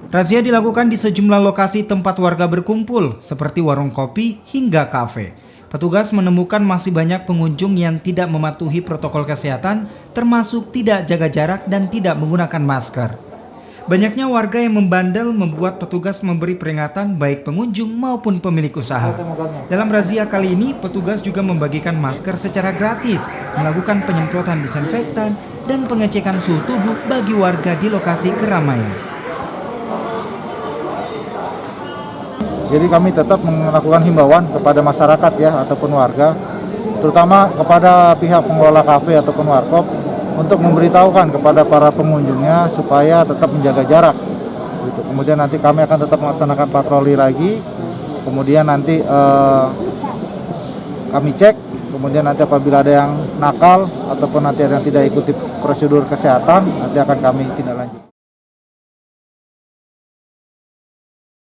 Razia dilakukan di sejumlah lokasi tempat warga berkumpul, seperti warung kopi hingga kafe. Petugas menemukan masih banyak pengunjung yang tidak mematuhi protokol kesehatan, termasuk tidak jaga jarak dan tidak menggunakan masker. Banyaknya warga yang membandel membuat petugas memberi peringatan baik pengunjung maupun pemilik usaha. Dalam razia kali ini, petugas juga membagikan masker secara gratis, melakukan penyemprotan disinfektan, dan pengecekan suhu tubuh bagi warga di lokasi keramaian. Jadi kami tetap melakukan himbauan kepada masyarakat ya ataupun warga, terutama kepada pihak pengelola kafe ataupun warkop untuk memberitahukan kepada para pengunjungnya supaya tetap menjaga jarak. Gitu. Kemudian nanti kami akan tetap melaksanakan patroli lagi. Kemudian nanti kami cek. Kemudian nanti apabila ada yang nakal ataupun nanti ada yang tidak ikuti prosedur kesehatan, nanti akan kami tindak lanjut.